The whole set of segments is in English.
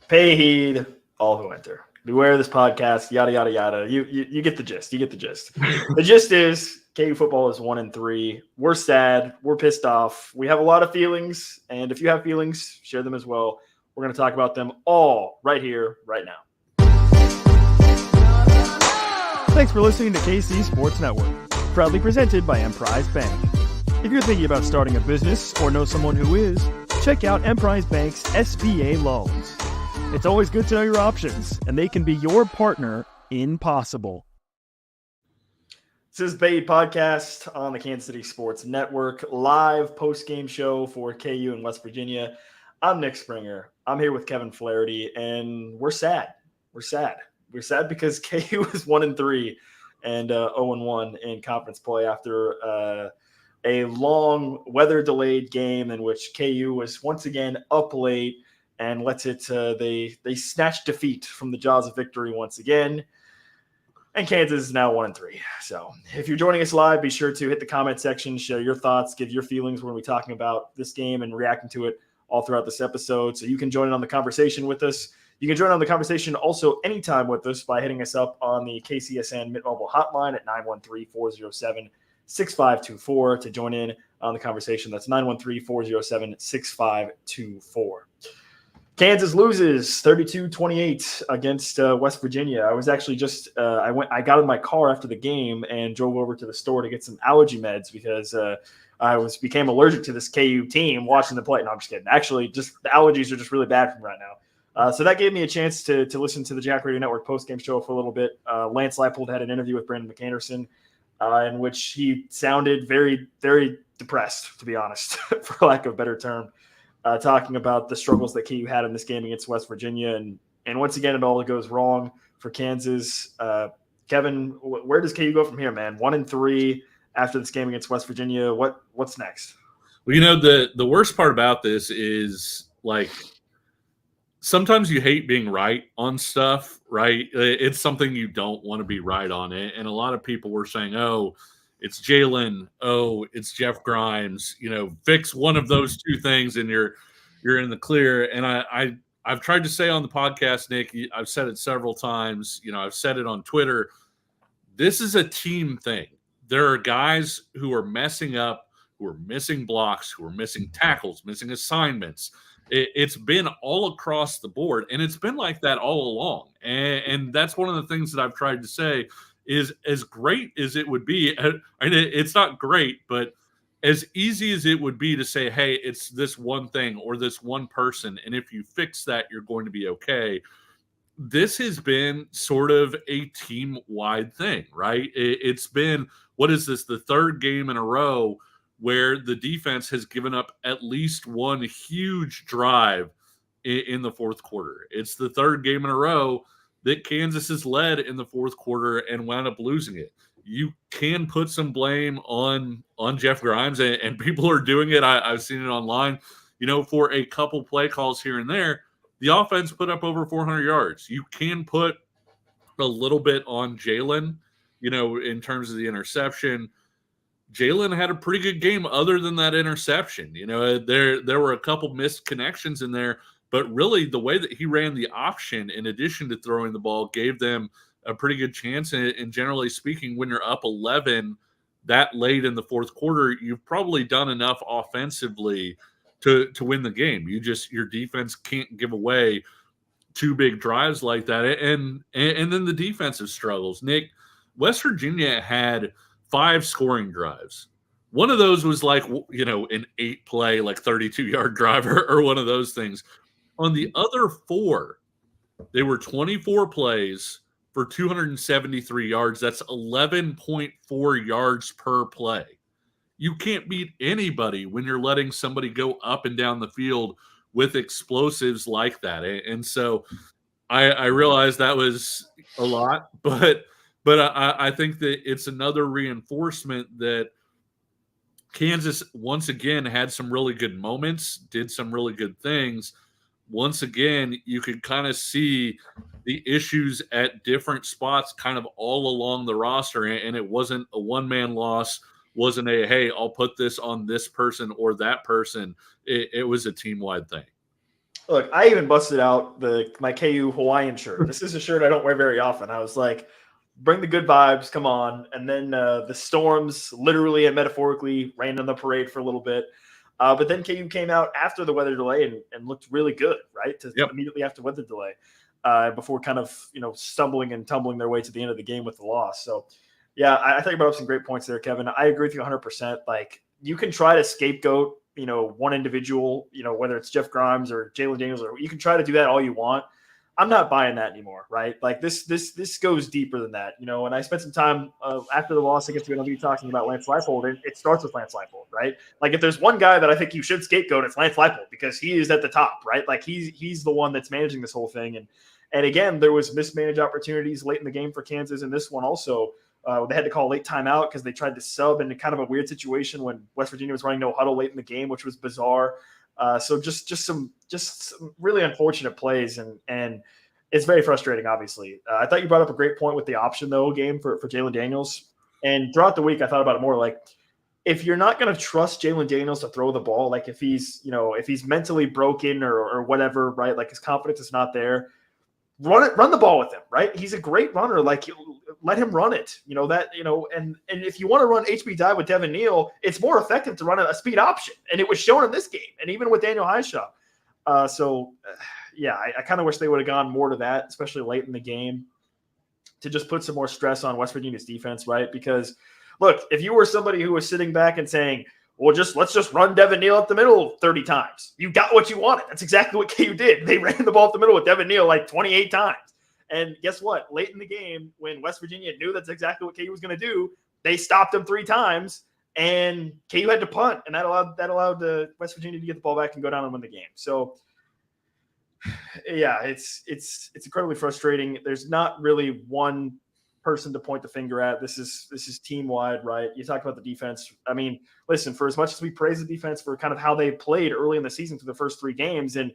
Pay heed, all who enter. Beware this podcast, yada, yada, yada. You get the gist. You get the gist. The gist is KU football is 1-3. We're sad. We're pissed off. We have a lot of feelings. And if you have feelings, share them as well. We're going to talk about them all right here, right now. Thanks for listening to KC Sports Network, proudly presented by Emprise Bank. If you're thinking about starting a business or know someone who is, check out Emprise Bank's SBA loans. It's always good to know your options, and they can be your partner in possible. This is Bay Podcast on the Kansas City Sports Network, live post-game show for KU in West Virginia. I'm Nick Springer. I'm here with Kevin Flaherty, and we're sad. We're sad because KU is 1-3 and 0-1 in conference play after a long weather-delayed game in which KU was once again up late and lets it. They snatched defeat from the jaws of victory once again. And Kansas is now 1-3. So if you're joining us live, be sure to hit the comment section, share your thoughts, give your feelings. We're going to be talking about this game and reacting to it all throughout this episode. So you can join in on the conversation with us. You can join on the conversation also anytime with us by hitting us up on the KCSN Mint Mobile hotline at 913-407-6524 to join in on the conversation. That's 913-407-6524. Kansas loses 32-28 against West Virginia. I was actually just I got in my car after the game and drove over to the store to get some allergy meds because I became allergic to this KU team watching the play. No, I'm just kidding. Actually, just the allergies are just really bad for me right now. So that gave me a chance to listen to the Jack Radio Network postgame show for a little bit. Lance Leipold had an interview with Brandon McAnderson in which he sounded very, very depressed, to be honest, for lack of a better term. Talking about the struggles that KU had in this game against West Virginia. And once again, it all goes wrong for Kansas. Kevin, where does KU go from here, man? 1-3 after this game against West Virginia. What's next? Well, you know, the worst part about this is, like, sometimes you hate being right on stuff, right? It's something you don't want to be right on it. And a lot of people were saying, oh, it's Jalen. Oh, it's Jeff Grimes. You know, fix one of those two things and you're in the clear. And I've tried to say on the podcast, Nick, I've said it several times. You know, I've said it on Twitter. This is a team thing. There are guys who are messing up, who are missing blocks, who are missing tackles, missing assignments. It's been all across the board, and it's been like that all along. And that's one of the things that I've tried to say is, as great as it would be, and it's not great, but as easy as it would be to say, hey, it's this one thing or this one person, and if you fix that, you're going to be okay. This has been sort of a team-wide thing, right? It's been, what is this, the third game in a row where the defense has given up at least one huge drive in the fourth quarter. It's the third game in a row that Kansas has led in the fourth quarter and wound up losing it. You can put some blame on Jeff Grimes, and people are doing it. I've seen it online, you know, for a couple play calls here and there. The offense put up over 400 yards. You can put a little bit on Jalen, you know, in terms of the interception. Jalen had a pretty good game other than that interception. You know, there were a couple missed connections in there, but really the way that he ran the option in addition to throwing the ball gave them a pretty good chance. And generally speaking, when you're up 11 that late in the fourth quarter, you've probably done enough offensively to win the game. Your defense can't give away two big drives like that. And then the defensive struggles. Nick, West Virginia had 5 scoring drives. One of those was like, you know, an 8-play, like 32-yard drive or one of those things. On the other 4, they were 24 plays for 273 yards. That's 11.4 yards per play. You can't beat anybody when you're letting somebody go up and down the field with explosives like that. And so I realized that was a lot, but I think that it's another reinforcement that Kansas, once again, had some really good moments, did some really good things. Once again, you could kind of see the issues at different spots kind of all along the roster, and it wasn't a one-man loss, wasn't a, hey, I'll put this on this person or that person. It was a team-wide thing. Look, I even busted out my KU Hawaiian shirt. This is a shirt I don't wear very often. I was like, bring the good vibes, come on. And then the storms literally and metaphorically rained on the parade for a little bit. But then KU came out after the weather delay and looked really good, right? Immediately after weather delay, before kind of, stumbling and tumbling their way to the end of the game with the loss. So, yeah, I think you brought up some great points there, Kevin. I agree with you 100%. Like, you can try to scapegoat, one individual, whether it's Jeff Grimes or Jalen Daniels, or you can try to do that all you want. I'm not buying that anymore, right? Like this goes deeper than that, And I spent some time after the loss against UNLV talking about Lance Leipold. It starts with Lance Leipold, right? Like if there's one guy that I think you should scapegoat, it's Lance Leipold because he is at the top, right? Like he's the one that's managing this whole thing. And again, there was mismanaged opportunities late in the game for Kansas, and this one also. They had to call a late timeout because they tried to sub in kind of a weird situation when West Virginia was running no huddle late in the game, which was bizarre. So just some really unfortunate plays, and it's very frustrating, obviously. I thought you brought up a great point with the option, though, game for Jalen Daniels. And throughout the week, I thought about it more like if you're not going to trust Jalen Daniels to throw the ball, like if he's mentally broken or whatever, right, like his confidence is not there, run the ball with him, right? He's a great runner. Like let him run it, and if you want to run HB dive with Devin Neal, it's more effective to run a speed option. And it was shown in this game. And even with Daniel Highshaw. Yeah, I kind of wish they would have gone more to that, especially late in the game, to just put some more stress on West Virginia's defense, right? Because look, if you were somebody who was sitting back and saying, well, let's just run Devin Neal up the middle 30 times. You got what you wanted. That's exactly what KU did. They ran the ball up the middle with Devin Neal like 28 times. And guess what? Late in the game, when West Virginia knew that's exactly what KU was going to do, they stopped them 3 times, and KU had to punt, and that allowed West Virginia to get the ball back and go down and win the game. So, yeah, it's incredibly frustrating. There's not really one person to point the finger at. This is team wide, right? You talk about the defense. I mean, listen, for as much as we praise the defense for kind of how they played early in the season through the first 3 games, and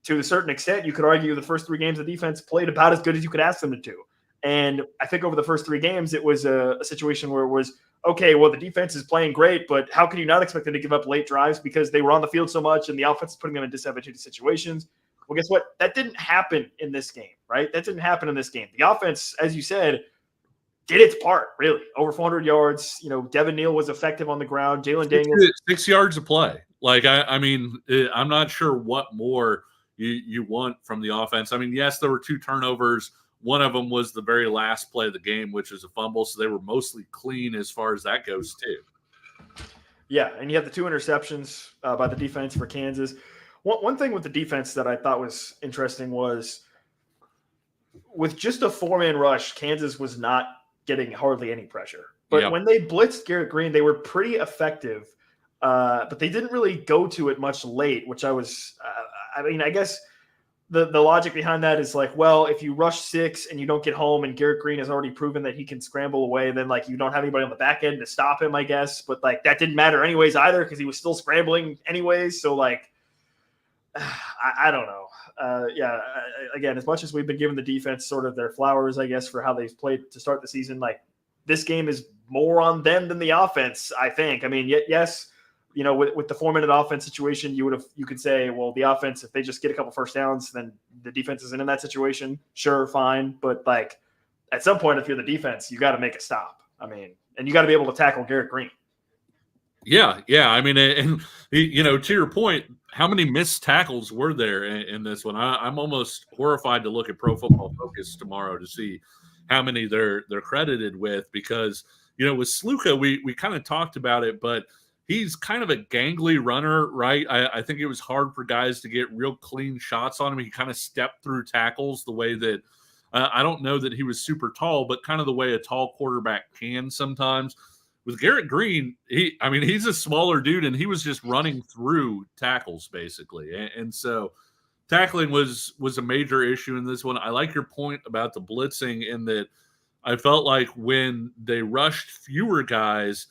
to a certain extent, you could argue the first 3 games the defense played about as good as you could ask them to do. And I think over the first 3 games, it was a situation where it was, okay, well, the defense is playing great, but how can you not expect them to give up late drives because they were on the field so much and the offense is putting them in disadvantageous situations? Well, guess what? That didn't happen in this game, right? That didn't happen in this game. The offense, as you said, did its part, really. Over 400 yards. Devin Neal was effective on the ground. Jalen Daniels. 6 yards of play. Like, I mean, I'm not sure what more you want from the offense. I mean, yes, there were 2 turnovers. One of them was the very last play of the game, which was a fumble. So they were mostly clean as far as that goes, too. Yeah, and you have the 2 interceptions by the defense for Kansas. One thing with the defense that I thought was interesting was with just a 4-man rush, Kansas was not getting hardly any pressure. But when they blitzed Garrett Green, they were pretty effective. But they didn't really go to it much late, which I was I guess the logic behind that is like, well, if you rush 6 and you don't get home and Garrett Green has already proven that he can scramble away, then like you don't have anybody on the back end to stop him, I guess. But like that didn't matter anyways either because he was still scrambling anyways. So like, I don't know. Again, as much as we've been giving the defense sort of their flowers, I guess, for how they've played to start the season, like this game is more on them than the offense, I think. I mean, yes, with the 4-minute offense situation, you could say, well, the offense, if they just get a couple first downs, then the defense isn't in that situation. Sure, fine. But like at some point, if you're the defense, you got to make a stop. I mean, and you got to be able to tackle Garrett Green. Yeah. I mean, and to your point, how many missed tackles were there in this one? I'm almost horrified to look at Pro Football Focus tomorrow to see how many they're credited with because, with Sluka, we kind of talked about it, but he's kind of a gangly runner, right? I think it was hard for guys to get real clean shots on him. He kind of stepped through tackles the way that I don't know that he was super tall, but kind of the way a tall quarterback can sometimes. With Garrett Green, he's a smaller dude, and he was just running through tackles basically, and so tackling was a major issue in this one. I like your point about the blitzing in that I felt like when they rushed fewer guys,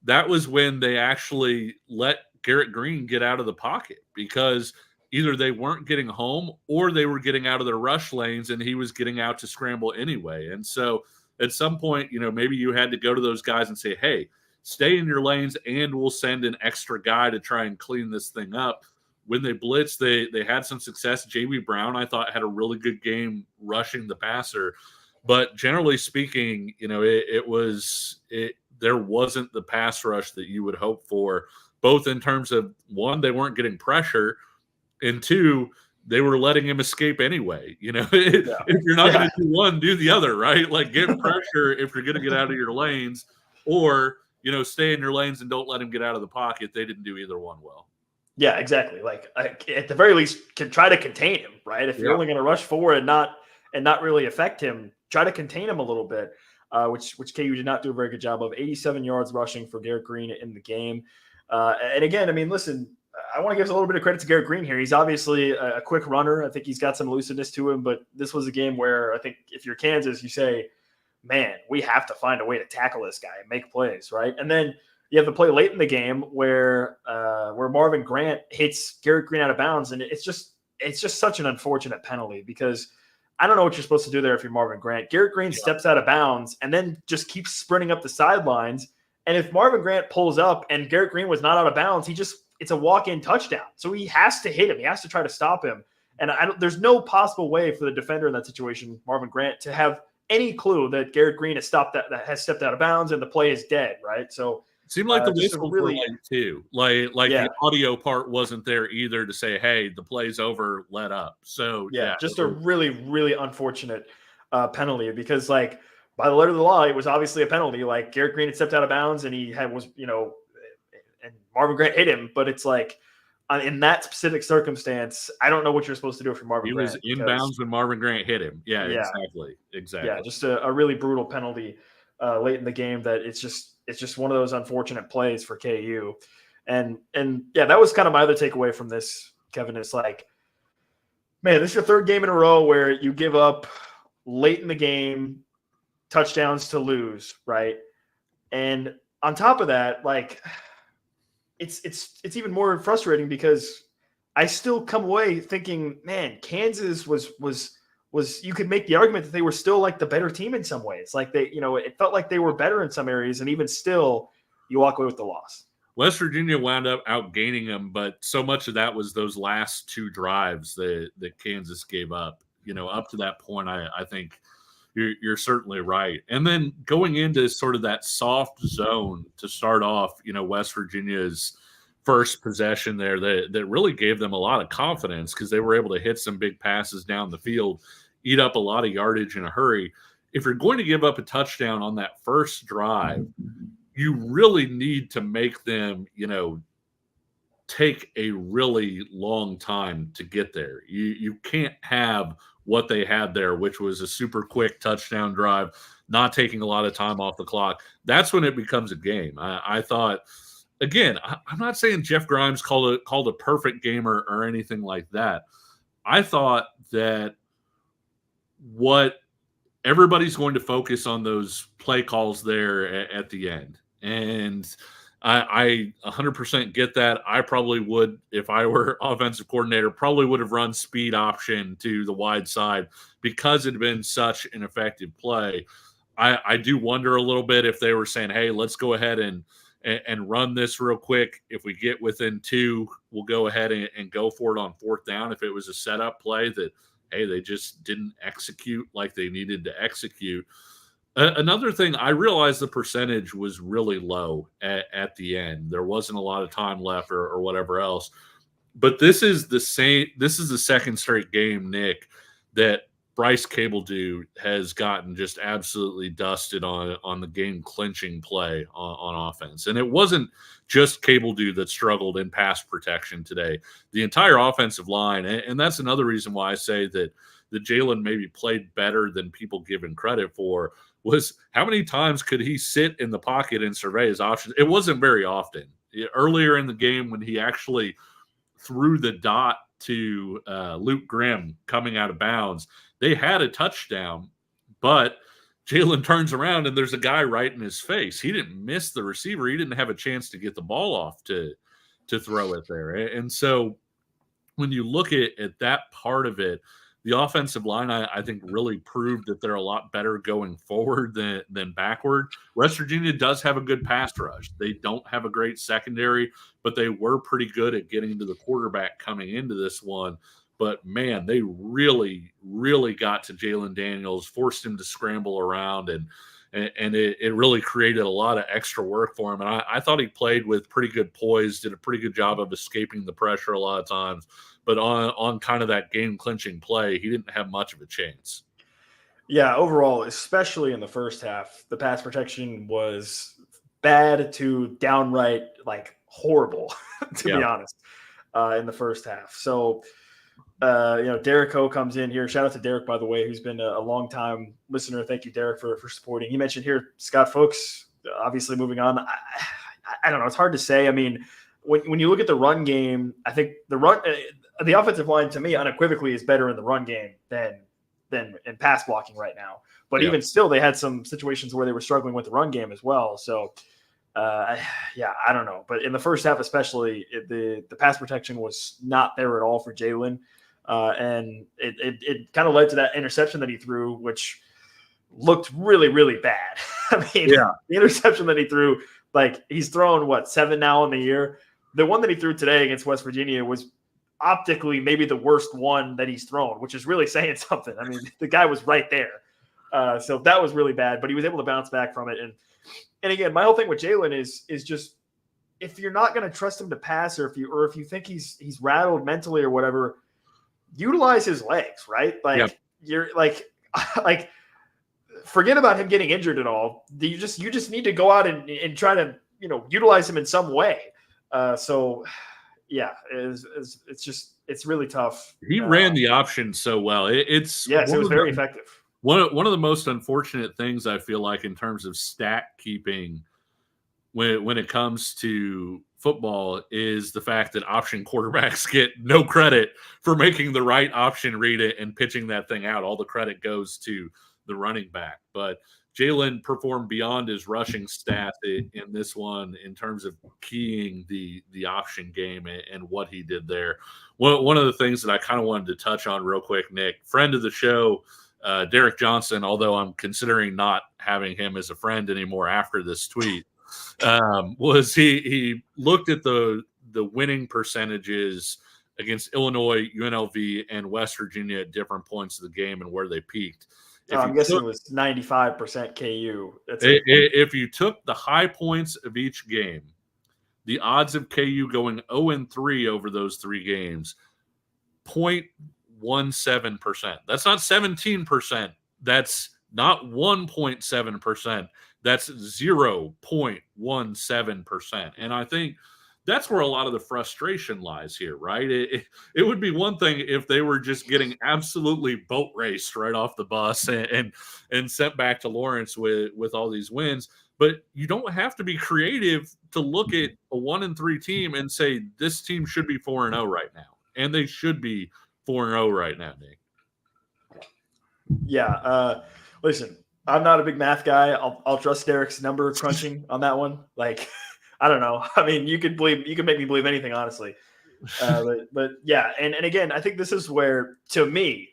that was when they actually let Garrett Green get out of the pocket because either they weren't getting home or they were getting out of their rush lanes, and he was getting out to scramble anyway, and so. At some point, maybe you had to go to those guys and say, hey, stay in your lanes and we'll send an extra guy to try and clean this thing up when they blitzed, they had some success. JB Brown, I thought, had a really good game rushing the passer. But generally speaking, there wasn't the pass rush that you would hope for, both in terms of, one, they weren't getting pressure, and two, they were letting him escape anyway. If you're not going to do one, do the other, right? Like, get pressure if you're going to get out of your lanes, or, stay in your lanes and don't let him get out of the pocket. They didn't do either one well. Yeah, exactly. Like, at the very least, can try to contain him, right? If you're only going to rush forward and not really affect him, try to contain him a little bit, which KU did not do a very good job of. 87 yards rushing for Garrett Green in the game. And again, I mean, listen, I want to give a little bit of credit to Garrett Green here. He's obviously a quick runner. I think he's got some elusiveness to him, but this was a game where I think if you're Kansas, you say, man, we have to find a way to tackle this guy and make plays, right? And then you have the play late in the game where Marvin Grant hits Garrett Green out of bounds, and it's just such an unfortunate penalty, because I don't know what you're supposed to do there if you're Marvin Grant. Garrett Green steps out of bounds and then just keeps sprinting up the sidelines. And if Marvin Grant pulls up and Garrett Green was not out of bounds, it's a walk-in touchdown. So he has to hit him. He has to try to stop him. And there's no possible way for the defender in that situation, Marvin Grant, to have any clue that Garrett Green has stepped out of bounds and the play is dead, right? So it seemed like the whistle really late too. Like the audio part wasn't there either to say, hey, the play's over, let up. So just a really, really unfortunate penalty, because like by the letter of the law, it was obviously a penalty. Like Garrett Green had stepped out of bounds and and Marvin Grant hit him, but it's like in that specific circumstance, I don't know what you're supposed to do for Marvin Grant. He was inbounds when Marvin Grant hit him. Yeah, exactly. Yeah, just a really brutal penalty late in the game that it's just one of those unfortunate plays for KU. And that was kind of my other takeaway from this, Kevin, is like, man, this is your third game in a row where you give up late in the game touchdowns to lose, right? And on top of that, like, it's even more frustrating because I still come away thinking, man, Kansas was you could make the argument that they were still like the better team in some ways. Like it felt like they were better in some areas, and even still you walk away with the loss. West Virginia wound up outgaining them, but so much of that was those last two drives that Kansas gave up. Up to that point, I think you're certainly right. And then going into sort of that soft zone to start off, West Virginia's first possession there that really gave them a lot of confidence, because they were able to hit some big passes down the field, eat up a lot of yardage in a hurry. If you're going to give up a touchdown on that first drive, you really need to make them, take a really long time to get there. You can't have what they had there, which was a super quick touchdown drive, not taking a lot of time off the clock. That's when it becomes a game. I thought, again, I'm not saying Jeff Grimes called a perfect game or anything like that. I thought that what everybody's going to focus on those play calls there at the end. And I 100% get that. I probably would, if I were offensive coordinator, probably would have run speed option to the wide side because it had been such an effective play. I do wonder a little bit if they were saying, hey, let's go ahead and run this real quick. If we get within two, we'll go ahead and go for it on fourth down. If it was a setup play that, hey, they just didn't execute like they needed to execute. Another thing, I realized the percentage was really low at the end. There wasn't a lot of time left or whatever else. But this is the second straight game, Nick, that Bryce Cabledew has gotten just absolutely dusted on the game clinching play on offense. And it wasn't just Cabledew that struggled in pass protection today. The entire offensive line, and that's another reason why I say that Jalen maybe played better than people give him credit for, was how many times could he sit in the pocket and survey his options? It wasn't very often. Earlier in the game, when he actually threw the dot to Luke Grimm coming out of bounds, they had a touchdown, but Jalen turns around and there's a guy right in his face. He didn't miss the receiver. He didn't have a chance to get the ball off to throw it there. And so when you look at that part of it, the offensive line, I think, really proved that they're a lot better going forward than backward. West Virginia does have a good pass rush. They don't have a great secondary, but they were pretty good at getting to the quarterback coming into this one. But, man, they really, really got to Jalen Daniels, forced him to scramble around, and it really created a lot of extra work for him. And I thought he played with pretty good poise, did a pretty good job of escaping the pressure a lot of times. But on kind of that game-clinching play, he didn't have much of a chance. Yeah, overall, especially in the first half, the pass protection was bad to downright, like, horrible, to be honest, in the first half. So, Derek Ho comes in here. Shout out to Derek, by the way, who's been a long-time listener. Thank you, Derek, for supporting. He mentioned here Scott Fuchs, obviously moving on. I don't know. It's hard to say. I mean, when you look at the run game, I think the offensive line, to me, unequivocally is better in the run game than in pass blocking right now. But even still, they had some situations where they were struggling with the run game as well. So, I don't know. But in the first half especially, the pass protection was not there at all for Jalen. And it kind of led to that interception that he threw, which looked really, really bad. I mean, the interception that he threw, like, he's thrown, 7 now in the year? The one that he threw today against West Virginia was optically maybe the worst one that he's thrown, which is really saying something. I mean, the guy was right there. So that was really bad, but he was able to bounce back from it. And again, my whole thing with Jalen is just, if you're not going to trust him to pass, or if you think he's rattled mentally or whatever, utilize his legs, right? Like you're like forget about him getting injured at all. You just need to go out and try to, utilize him in some way. It's really tough. He ran the option so well. It was very effective. One of the most unfortunate things I feel like in terms of stat keeping when it comes to football is the fact that option quarterbacks get no credit for making the right option read it and pitching that thing out. All the credit goes to the running back. But Jalen performed beyond his rushing stat in this one in terms of keying the option game and what he did there. One of the things that I kind of wanted to touch on real quick, Nick, friend of the show, Derek Johnson, although I'm considering not having him as a friend anymore after this tweet, was he looked at the winning percentages against Illinois, UNLV, and West Virginia at different points of the game and where they peaked. I'm guessing it was 95% KU. If you took the high points of each game, the odds of KU going 0-3 over those 3 games, 0.17%. That's not 17%. That's not 1.7%. That's 0.17%. And I think that's where a lot of the frustration lies here, right? It would be one thing if they were just getting absolutely boat raced right off the bus and sent back to Lawrence with all these wins. But you don't have to be creative to look at a 1-3 team and say this team should be 4-0 right now. And they should be 4-0 right now, Nick. Yeah. Listen, I'm not a big math guy. I'll trust Derek's number crunching on that one. Like, I don't know. I mean, you could make me believe anything, honestly. But yeah. And again, I think this is where, to me,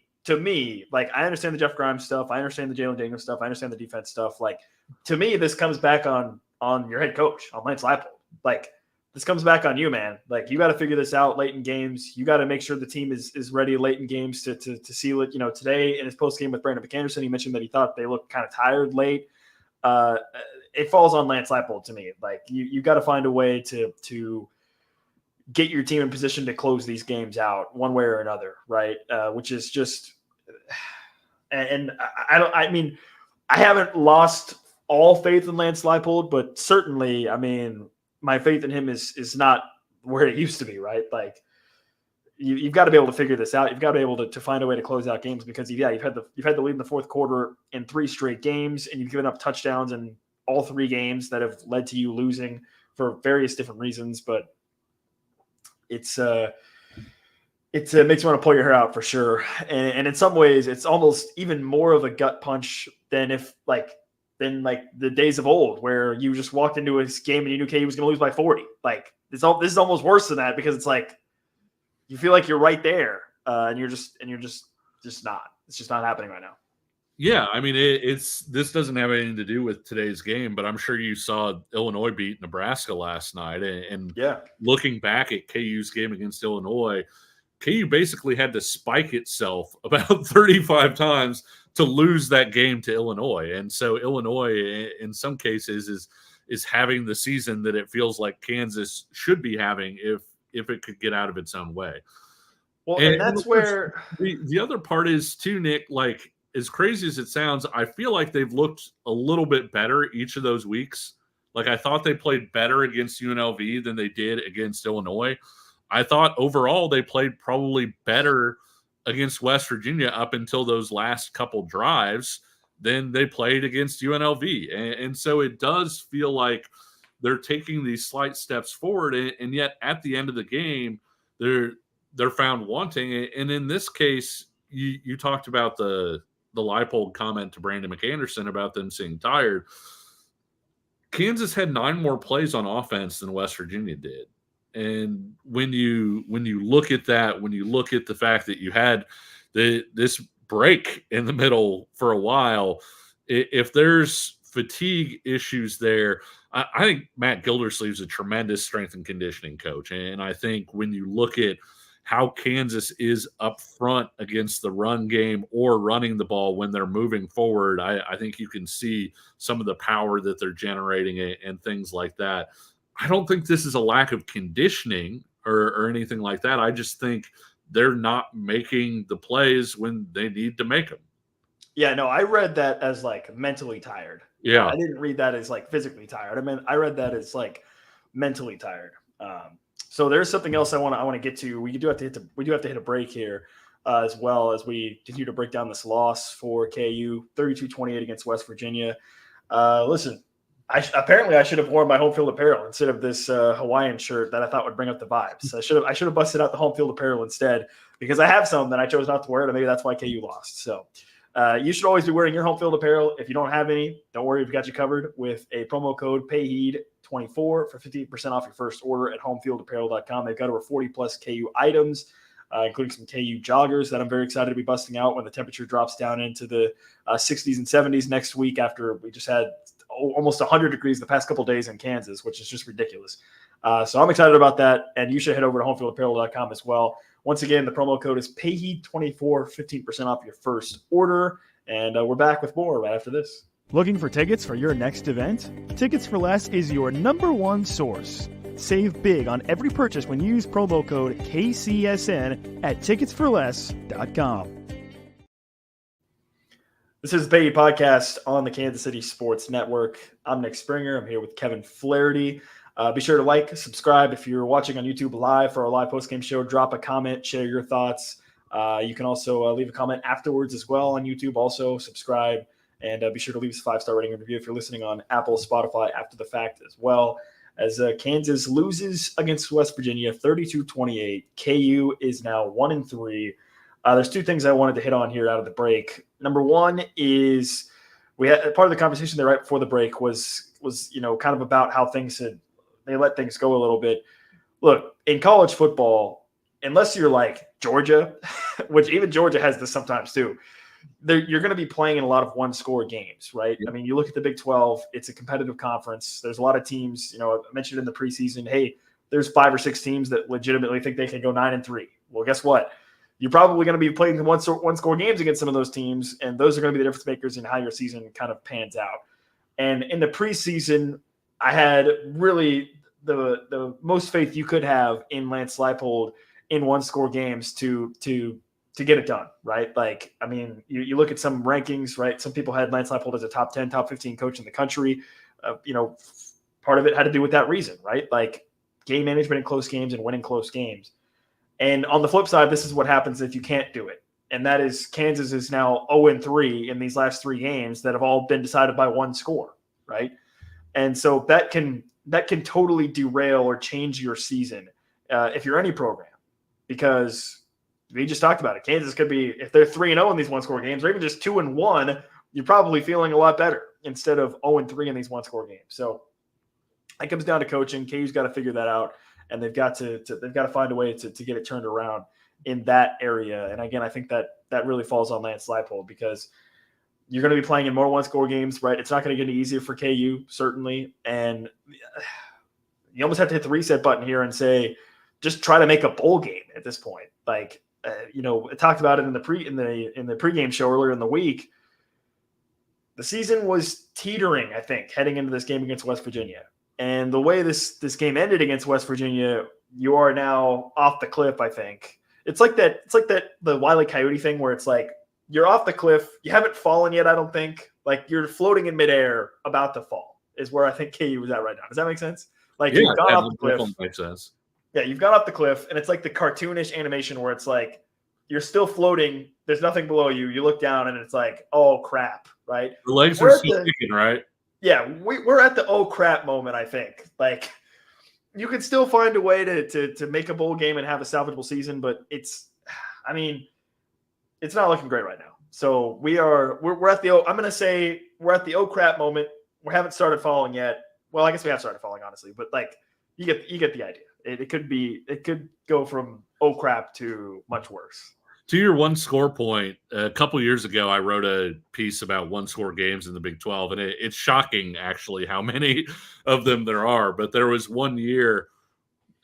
like, I understand the Jeff Grimes stuff. I understand the Jalen Daniels stuff. I understand the defense stuff. Like, to me, this comes back on your head coach, on Lance Leipold. Like, this comes back on you, man. Like, you got to figure this out late in games. You got to make sure the team is ready late in games to seal it. Today in his post game with Brandon McAnderson, he mentioned that he thought they looked kind of tired late. It falls on Lance Leipold to me. Like, you got to find a way to get your team in position to close these games out one way or another, right? Which is just, and I mean, I haven't lost all faith in Lance Leipold, but certainly, I mean, my faith in him is not where it used to be, right? Like, you've got to be able to figure this out. You've got to be able to find a way to close out games because you've had the lead in the fourth quarter in 3 straight games, and you've given up touchdowns in all 3 games that have led to you losing for various different reasons. But it makes you want to pull your hair out for sure. And in some ways, it's almost even more of a gut punch than the days of old where you just walked into a game and you knew KU was going to lose by 40. Like, this is almost worse than that because it's like you feel like you're right there, and you're just Just not. It's just not happening right now. Yeah, I mean, this doesn't have anything to do with today's game, but I'm sure you saw Illinois beat Nebraska last night. And Yeah. looking back at KU's game against Illinois, KU basically had to spike itself about 35 times to lose that game to Illinois. And so Illinois, in some cases, is having the season that it feels like Kansas should be having if it could get out of its own way. Well, and that's where the other part is too, Nick, like, as crazy as it sounds, I feel like they've looked a little bit better each of those weeks. Like, I thought they played better against UNLV than they did against Illinois. I thought overall they played probably better against West Virginia up until those last couple drives than they played against UNLV. And so it does feel like they're taking these slight steps forward, and yet at the end of the game, they're found wanting. And in this case, you talked about the Leipold comment to Brandon McAnderson about them seeing tired. Kansas had 9 more plays on offense than West Virginia did. And when you look at that, when you look at the fact that you had this break in the middle for a while, if there's fatigue issues there, I think Matt Gildersleeve's a tremendous strength and conditioning coach. And I think when you look at how Kansas is up front against the run game or running the ball when they're moving forward, I think you can see some of the power that they're generating and things like that. I don't think this is a lack of conditioning or anything like that. I just think they're not making the plays when they need to make them. Yeah, no, I read that as like mentally tired. Yeah. I didn't read that as like physically tired. I mean, I read that as like mentally tired. So there's something else I want to get to. We do have to hit a break here as well as we continue to break down this loss for KU, 32-28 against West Virginia. Listen, apparently I should have worn my home field apparel instead of this Hawaiian shirt that I thought would bring up the vibes. I should have busted out the home field apparel instead because I have some that I chose not to wear, and maybe that's why KU lost. So you should always be wearing your home field apparel. If you don't have any, don't worry, we've got you covered with a promo code PAYHEED24 for 50% off your first order at homefieldapparel.com. They've got over 40 plus KU items, including some KU joggers that I'm very excited to be busting out when the temperature drops down into the 60s and 70s next week after we just had almost 100 degrees the past couple days in Kansas, which is just ridiculous. So I'm excited about that, and you should head over to homefieldapparel.com as well. Once again, the promo code is PAYHEED24, 15% off your first order, and we're back with more right after this. Looking for tickets for your next event? Tickets for Less is your #1 source. Save big on every purchase when you use promo code KCSN at ticketsforless.com. This is the Payheed Podcast on the Kansas City Sports Network. I'm Nick Springer. I'm here with Kevin Flaherty. Be sure to like, subscribe. If you're watching on YouTube live for our live postgame show, drop a comment, share your thoughts. You can also leave a comment afterwards as well on YouTube. Also, subscribe, and be sure to leave us a 5-star rating and review if you're listening on Apple, Spotify after the fact as well. As Kansas loses against West Virginia 32-28, KU is now 1-3. There's 2 things I wanted to hit on here out of the break. Number one is we had part of the conversation there right before the break was kind of about how they let things go a little bit. Look, in college football, unless you're like Georgia, which even Georgia has this sometimes too, you're going to be playing in a lot of one-score games, right? I mean, you look at the Big 12, it's a competitive conference. There's a lot of teams, I mentioned in the preseason, hey, there's 5 or 6 teams that legitimately think they can go 9-3. Well, guess what? You're probably going to be playing one-score games against some of those teams, and those are going to be the difference makers in how your season kind of pans out. And in the preseason, I had really the most faith you could have in Lance Leipold in one-score games to get it done, right? Like, I mean, you look at some rankings, right? Some people had Lance Leipold as a top 10, top 15 coach in the country. Part of it had to do with that reason, right? Like game management in close games and winning close games. And on the flip side, this is what happens if you can't do it. And that is Kansas is now 0-3 in these last 3 games that have all been decided by one score, right? And so that can totally derail or change your season if you're any program, because we just talked about it. Kansas could be, if they're 3-0 in these one-score games, or even just 2-1, you're probably feeling a lot better instead of 0-3 in these one-score games. So it comes down to coaching. KU's got to figure that out, and they've got to find a way to get it turned around. in that area. And again, I think that really falls on Lance Leipold because you're going to be playing in more one-score games, right? It's not going to get any easier for KU, certainly. And you almost have to hit the reset button here and say, just try to make a bowl game at this point. Like, I talked about it in the pregame show earlier in the week. The season was teetering, I think, heading into this game against West Virginia. And the way this game ended against West Virginia, you are now off the cliff, I think. It's like that the Wile E. Coyote thing where it's like you're off the cliff. You haven't fallen yet, I don't think. Like you're floating in midair about to fall is where I think KU was at right now. Does that make sense? Like you've gone off the cliff. Makes sense. Yeah, you've gone off the cliff, and it's like the cartoonish animation where it's like you're still floating. There's nothing below you. You look down, and it's like, oh, crap, right? The legs are still kicking, right? Yeah, we're at the oh, crap moment, I think. Like, you can still find a way to make a bowl game and have a salvageable season, but it's not looking great right now. So we're at the I'm going to say we're at the oh, crap moment. We haven't started falling yet. Well, I guess we have started falling, honestly, but like you get the idea. It could go from oh crap to much worse. To your one score point, a couple years ago, I wrote a piece about one score games in the Big 12, and it's shocking actually how many of them there are. But there was one year,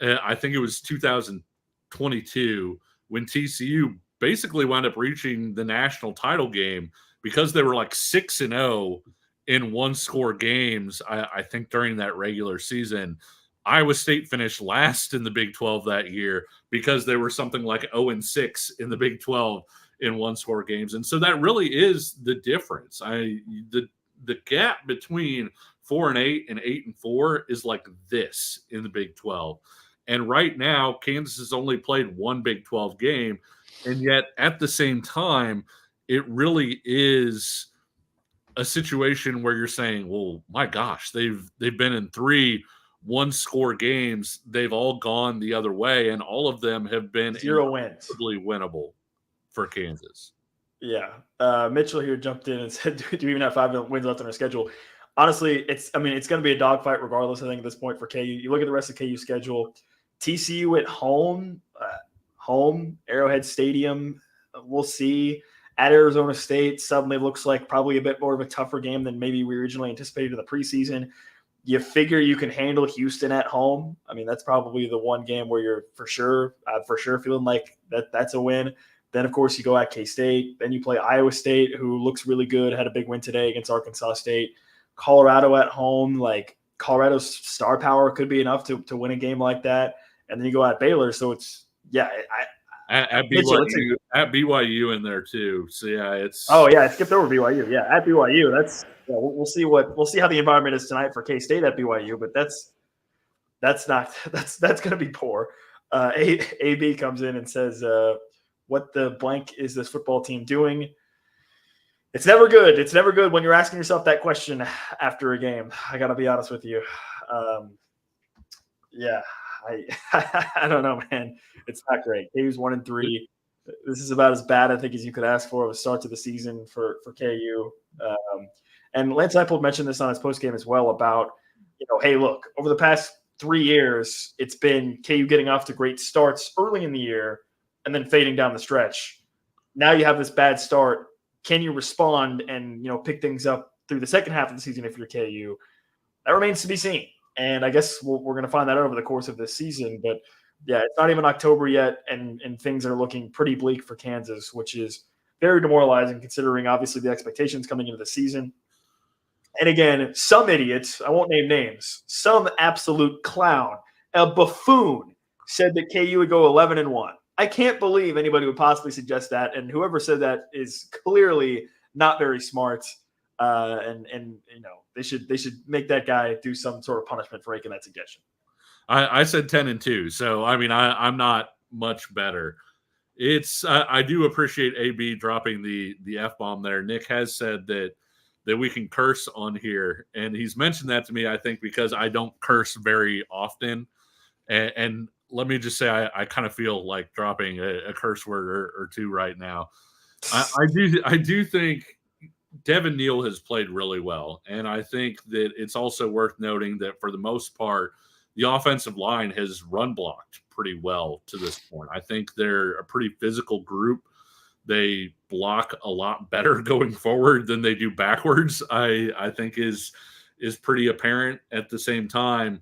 I think it was 2022, when TCU basically wound up reaching the national title game because they were like 6-0 in one score games. I think during that regular season. Iowa State finished last in the Big 12 that year because they were something like 0-6 in the Big 12 in one-score games. And so that really is the difference. The gap between 4-8 and 8-4 is like this in the Big 12. And right now, Kansas has only played one Big 12 game. And yet at the same time, it really is a situation where you're saying, well, my gosh, they've been in 3 one-score games. They've all gone the other way, and all of them have been 0 wins, winnable for Kansas. Yeah, Mitchell here jumped in and said, "Do we even have 5 wins left on our schedule?" Honestly, it's going to be a dogfight regardless. I think at this point for KU, you look at the rest of KU schedule. TCU at home, Arrowhead Stadium. We'll see. At Arizona State, suddenly looks like probably a bit more of a tougher game than maybe we originally anticipated in the preseason. You figure you can handle Houston at home. I mean, that's probably the one game where you're for sure feeling like that's a win. Then, of course, you go at K-State. Then you play Iowa State, who looks really good, had a big win today against Arkansas State. Colorado at home, like Colorado's star power could be enough to win a game like that. And then you go at Baylor. So it's, yeah. At BYU in there too. So yeah, it's. Oh yeah, I skipped over BYU. Yeah, at BYU. We'll see how the environment is tonight for K-State at BYU, but that's going to be poor. AB comes in and says, "What the blank is this football team doing?" It's never good. It's never good when you're asking yourself that question after a game. I got to be honest with you. Yeah. I don't know, man. It's not great. KU's 1-3. This is about as bad, I think, as you could ask for of a start to the season for KU. And Lance Leipold mentioned this on his postgame as well about, hey, look, over the past 3 years, it's been KU getting off to great starts early in the year and then fading down the stretch. Now you have this bad start. Can you respond and, pick things up through the second half of the season if you're KU? That remains to be seen. And I guess we're going to find that out over the course of this season. But, yeah, it's not even October yet, and things are looking pretty bleak for Kansas, which is very demoralizing considering, obviously, the expectations coming into the season. And, again, some idiots, I won't name names, some absolute clown, a buffoon, said that KU would go 11-1. I can't believe anybody would possibly suggest that, and whoever said that is clearly not very smart. They should make that guy do some sort of punishment for making that suggestion. I said 10-2, so I mean I'm not much better. It's I do appreciate AB dropping the F-bomb there. Nick has said that we can curse on here, and he's mentioned that to me, I think, because I don't curse very often. And let me just say I kind of feel like dropping a curse word or two right now. I do think Devin Neal has played really well, and I think that it's also worth noting that for the most part, the offensive line has run blocked pretty well to this point. I think they're a pretty physical group. They block a lot better going forward than they do backwards. I think is pretty apparent. At the same time,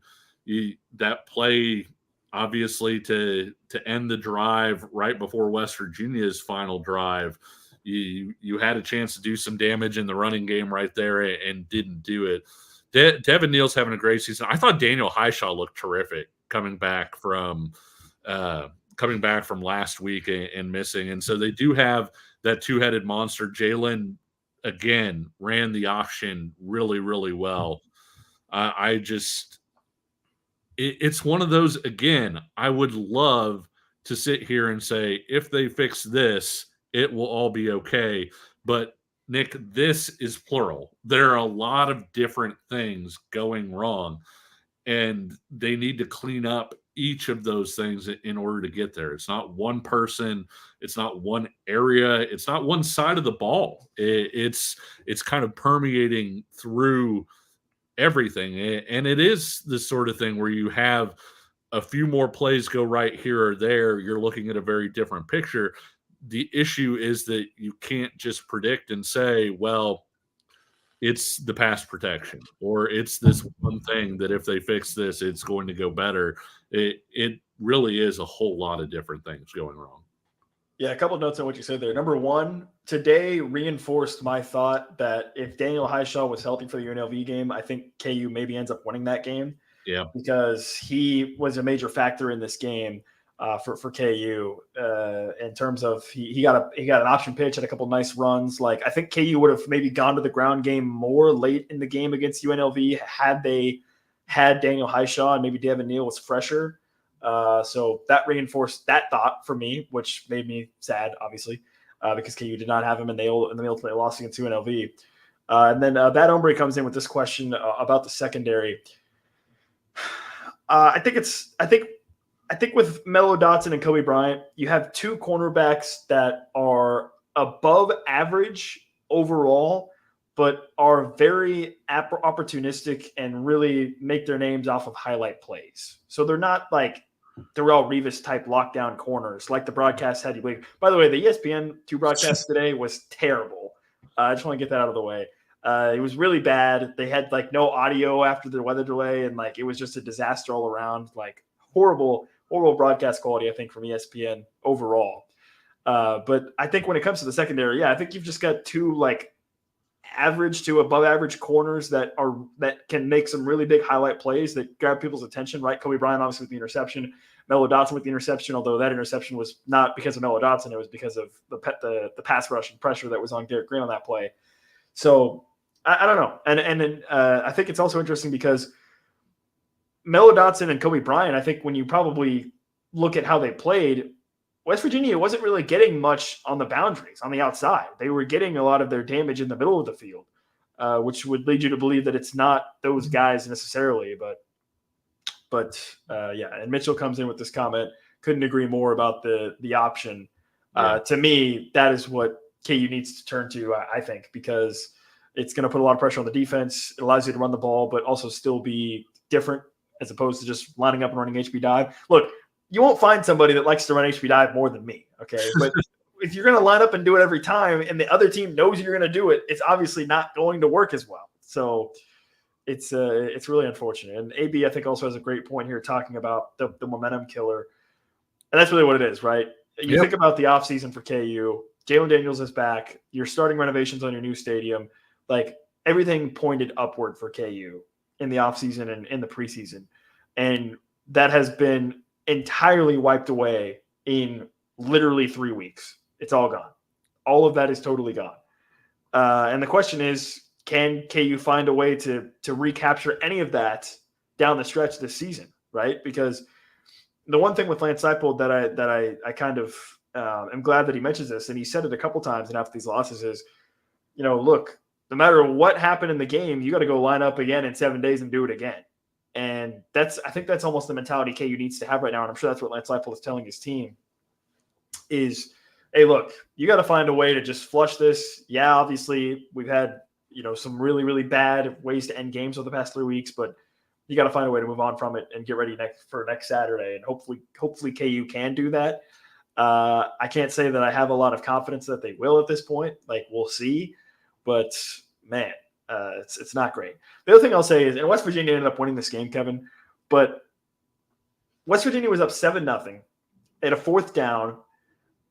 that play obviously to end the drive right before West Virginia's final drive, you had a chance to do some damage in the running game right there and didn't do it. Devin Neal's having a great season. I thought Daniel Highshaw looked terrific coming back from last week and missing. And so they do have that two-headed monster. Jalen, again, ran the option really, really well. It's one of those, again, I would love to sit here and say, if they fix this, it will all be okay. But Nick, this is plural. There are a lot of different things going wrong, and they need to clean up each of those things in order to get there. It's not one person. It's not one area. It's not one side of the ball. It's kind of permeating through everything. And it is the sort of thing where you have a few more plays go right here or there. You're looking at a very different picture. The issue is that you can't just predict and say, well, it's the pass protection, or it's this one thing that if they fix this, it's going to go better. It really is a whole lot of different things going wrong. Yeah, a couple of notes on what you said there. Number one, today reinforced my thought that if Daniel Highshaw was healthy for the UNLV game, I think KU maybe ends up winning that game. Yeah, because he was a major factor in this game for KU in terms of he got an option pitch and a couple nice runs. Like, I think KU would have maybe gone to the ground game more late in the game against UNLV had they had Daniel Highshaw and maybe Devin Neal was fresher. So that reinforced that thought for me, which made me sad, obviously, because KU did not have him and they ultimately lost against UNLV. And then Bad Hombre comes in with this question about the secondary. I think with Melo Dotson and Kobe Bryant, you have two cornerbacks that are above average overall, but are very opportunistic and really make their names off of highlight plays. So they're not like Darrelle Revis type lockdown corners like the broadcast had you believe. By the way, the ESPN2 broadcast today was terrible. I just want to get that out of the way. It was really bad. They had like no audio after the weather delay, and like it was just a disaster all around. Like horrible broadcast quality, I think, from ESPN overall. But I think when it comes to the secondary, yeah, I think you've just got two like average to above average corners that can make some really big highlight plays that grab people's attention. Right, Kobe Bryant obviously with the interception, Melo Dotson with the interception. Although that interception was not because of Melo Dotson, it was because of the pass rush and pressure that was on Garrett Green on that play. So I don't know. And then I think it's also interesting because Melo Dotson and Kobe Bryant, I think when you probably look at how they played, West Virginia wasn't really getting much on the boundaries, on the outside. They were getting a lot of their damage in the middle of the field, which would lead you to believe that it's not those guys necessarily. But yeah, and Mitchell comes in with this comment. Couldn't agree more about the option. To me, that is what KU needs to turn to, I think, because it's going to put a lot of pressure on the defense. It allows you to run the ball, but also still be different as opposed to just lining up and running HB dive. Look, you won't find somebody that likes to run HB dive more than me, okay? But if you're going to line up and do it every time and the other team knows you're going to do it, it's obviously not going to work as well. So it's really unfortunate. And AB, I think, also has a great point here talking about the momentum killer. And that's really what it is, right? You think about the offseason for KU. Jalen Daniels is back. You're starting renovations on your new stadium. Like, everything pointed upward for KU in the offseason and in the preseason. And that has been entirely wiped away in literally 3 weeks. It's all gone. All of that is totally gone. And the question is, can KU find a way to recapture any of that down the stretch this season, right? Because the one thing with Lance Leipold that I kind of am glad that he mentions this, and he said it a couple times and after these losses is, look, no matter what happened in the game, you got to go line up again in 7 days and do it again. And I think that's almost the mentality KU needs to have right now. And I'm sure that's what Lance Leipold is telling his team is, hey, look, you got to find a way to just flush this. Yeah, obviously we've had, some really, really bad ways to end games over the past 3 weeks, but you got to find a way to move on from it and get ready for next Saturday. And hopefully KU can do that. I can't say that I have a lot of confidence that they will at this point. Like, we'll see. But, man, it's not great. The other thing I'll say is, and West Virginia ended up winning this game, Kevin, but West Virginia was up 7-0 at a 4th down,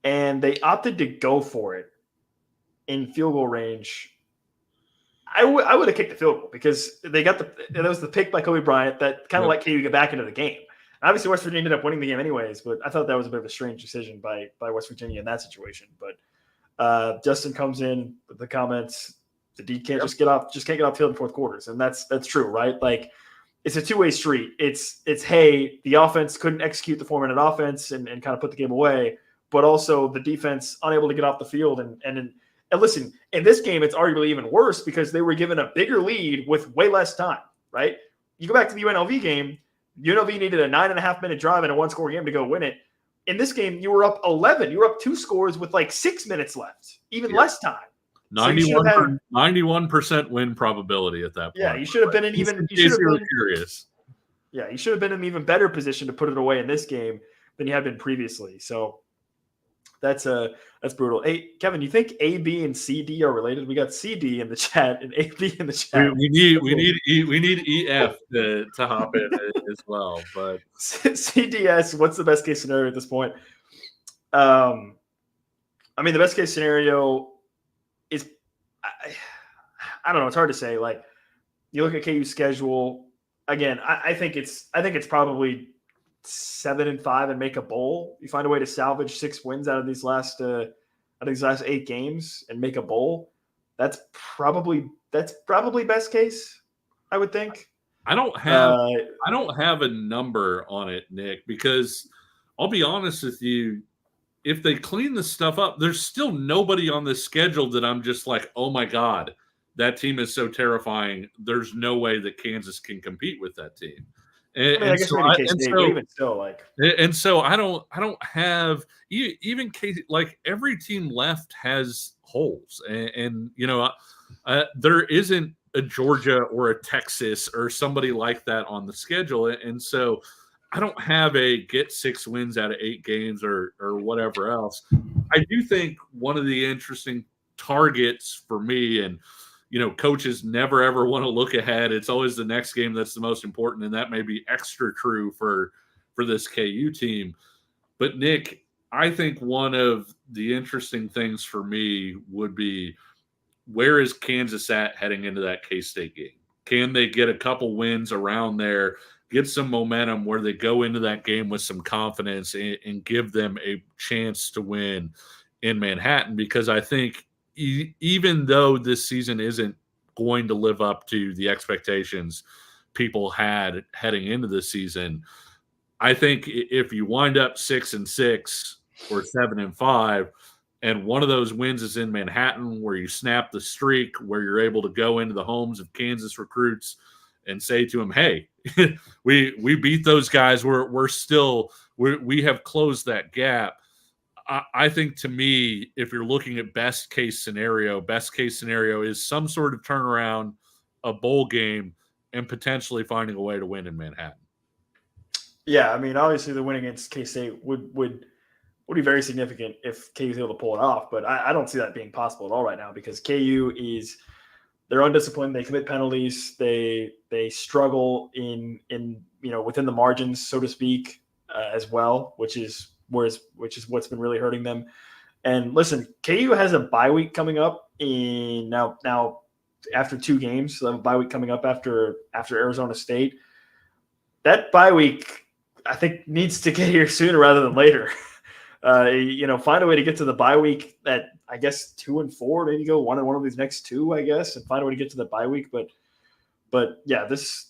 and they opted to go for it in field goal range. I would have kicked the field goal because that was the pick by Kobe Bryant that kind of let KU get back into the game. Obviously, West Virginia ended up winning the game anyways, but I thought that was a bit of a strange decision by West Virginia in that situation. But Justin comes in with the comments, the D can't just can't get off the field in fourth quarters. And that's true, right? Like, it's a two-way street. It's hey, the offense couldn't execute the 4-minute offense and kind of put the game away, but also the defense unable to get off the field. And listen, in this game, it's arguably even worse because they were given a bigger lead with way less time, right? You go back to the UNLV game, UNLV needed a 9.5-minute drive in a 1-score game to go win it. In this game, you were up 11. You were up 2 scores with like 6 minutes left, even less time. 91% win probability at that point. Yeah, you should have been in even. You should have been curious. Yeah, you should have been in an even better position to put it away in this game than you had been previously. So that's brutal. Hey, Kevin, you think A, B, and C, D are related? We got C, D in the chat and A, B in the chat. We need EF to hop in as well. But CDS, what's the best case scenario at this point? I mean, the best case scenario is I don't know. It's hard to say. Like, you look at KU's schedule again. I think it's probably 7-5 and make a bowl. You find a way to salvage 6 wins out of these last 8 games and make a bowl. That's probably best case, I would think. I don't have a number on it, Nick, because I'll be honest with you. If they clean the stuff up, there's still nobody on this schedule that I'm just like, oh my God, that team is so terrifying. There's no way that Kansas can compete with that team. And so I don't have even case, like, every team left has holes, and there isn't a Georgia or a Texas or somebody like that on the schedule, and so I don't have a get 6 wins out of 8 games or whatever else. I do think one of the interesting targets for me, and coaches never ever want to look ahead. It's always the next game that's the most important, and that may be extra true for this KU team. But Nick, I think one of the interesting things for me would be, where is Kansas at heading into that K-State game? Can they get a couple wins around there, get some momentum where they go into that game with some confidence and give them a chance to win in Manhattan? Because I think even though this season isn't going to live up to the expectations people had heading into the season, I think if you wind up 6-6 or 7-5, and one of those wins is in Manhattan, where you snap the streak, where you're able to go into the homes of Kansas recruits and say to them, hey, we beat those guys. We have closed that gap. I think, to me, if you're looking at best case scenario is some sort of turnaround, a bowl game, and potentially finding a way to win in Manhattan. Yeah, I mean, obviously the win against K-State would be very significant if KU is able to pull it off, but I don't see that being possible at all right now, because KU they're undisciplined. They commit penalties. They struggle in within the margins, so to speak, as well, which is what's been really hurting them. And listen, KU has a bye week coming up now after 2 games. So they have a bye week coming up after Arizona State. That bye week, I think, needs to get here sooner rather than later. Find a way to get to the bye week at, I guess, 2-4, maybe go 1-1 of these next 2, I guess, and find a way to get to the bye week. But yeah, this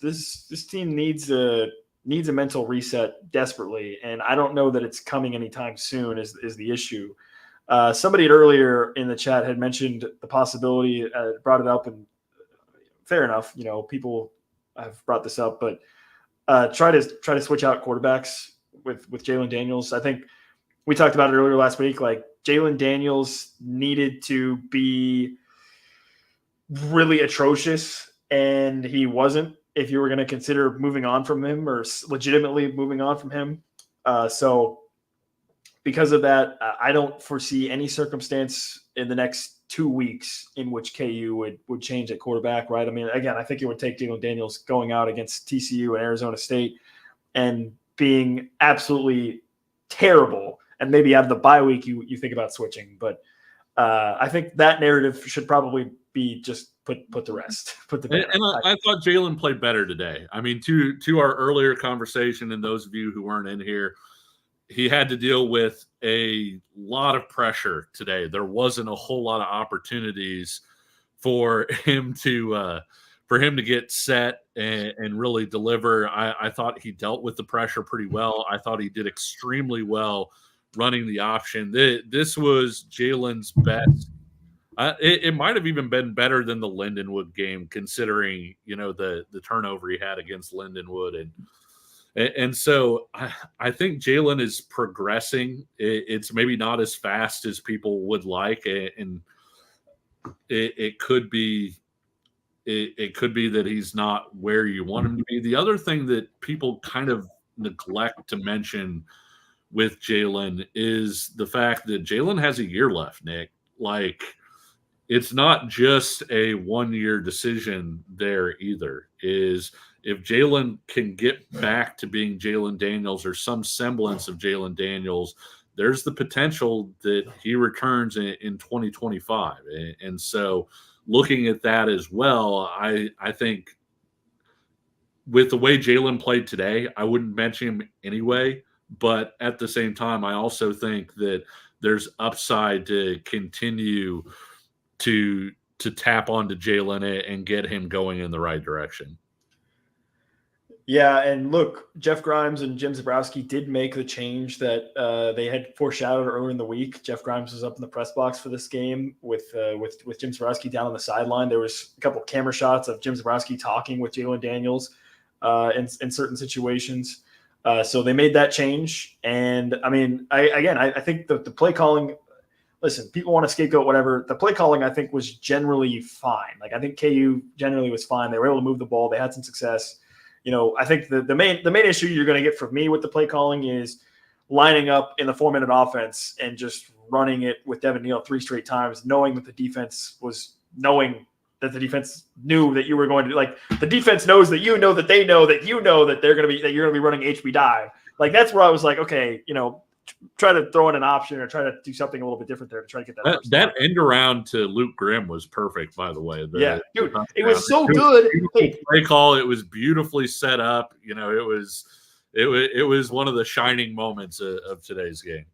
team needs a mental reset desperately, and I don't know that it's coming anytime soon is the issue. Somebody earlier in the chat had mentioned the possibility, brought it up, and fair enough. People have brought this up, but try to switch out quarterbacks with Jalen Daniels. I think we talked about it earlier last week. Like, Jalen Daniels needed to be really atrocious, and he wasn't if you were going to consider moving on from him or legitimately moving on from him. So because of that, I don't foresee any circumstance in the next 2 weeks in which KU would change at quarterback, right? I mean, again, I think it would take Jalen Daniels going out against TCU and Arizona State and being absolutely terrible, and maybe out of the bye week you think about switching. But I think that narrative should probably be just put to rest. And I thought Jalen played better today. I mean, to our earlier conversation, and those of you who weren't in here, he had to deal with a lot of pressure today. There wasn't a whole lot of opportunities for him to get set and really deliver. I thought he dealt with the pressure pretty well. I thought he did extremely well running the option. This was Jalen's best. It might have even been better than the Lindenwood game, considering the turnover he had against Lindenwood, and so I think Jalen is progressing. It's maybe not as fast as people would like, and it could be that he's not where you want him to be. The other thing that people kind of neglect to mention with Jalen is the fact that Jalen has a year left, Nick. Like, it's not just a 1-year decision there either. Is if Jalen can get back to being Jalen Daniels or some semblance of Jalen Daniels, there's the potential that he returns in 2025. And so looking at that as well, I think with the way Jalen played today, I wouldn't mention him anyway. But at the same time, I also think that there's upside to continue to tap onto Jalen and get him going in the right direction. Yeah, and look, Jeff Grimes and Jim Zebrowski did make the change that they had foreshadowed earlier in the week. Jeff Grimes was up in the press box for this game with Jim Zebrowski down on the sideline. There was a couple of camera shots of Jim Zebrowski talking with Jalen Daniels in certain situations. So they made that change. And, I mean, I think the play calling – listen, people want to scapegoat whatever. The play calling, I think, was generally fine. Like, I think KU generally was fine. They were able to move the ball. They had some success. I think the main issue you're going to get from me with the play calling is lining up in the 4-minute offense and just running it with Devin Neal 3 straight times, knowing that the defense knew that you were going to, like, the defense knows that you know that they know that you know that you're going to be running HB dive. Like, that's where I was like, okay, try to throw in an option or try to do something a little bit different there to try to get that end around to Luke Grimm was perfect, by the way. Dude, it was so good. Play call. It was beautifully set up. It was one of the shining moments of today's game.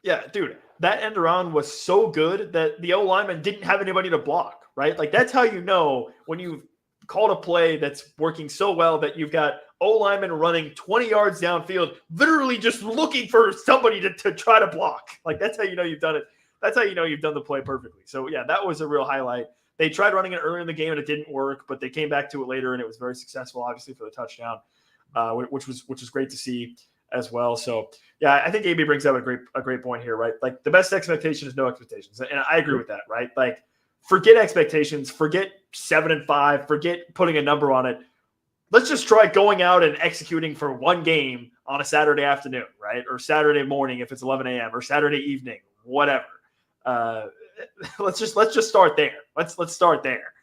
Yeah, dude, that end around was so good that the O lineman didn't have anybody to block, right? Like, that's how you know when you've called a play that's working so well that you've got O lineman running 20 yards downfield, literally just looking for somebody to try to block. Like, that's how you know you've done it. That's how you know you've done the play perfectly. So, yeah, that was a real highlight. They tried running it earlier in the game and it didn't work, but they came back to it later and it was very successful, obviously, for the touchdown, which was great to see as well. So, yeah, I think AB brings up a great point here, right? Like, the best expectation is no expectations, and I agree with that, right? Like, forget expectations, forget 7-5, forget putting a number on it. Let's just try going out and executing for one game on a Saturday afternoon, right? Or Saturday morning if it's 11 a.m. or Saturday evening, whatever. Let's just start there. Let's start there.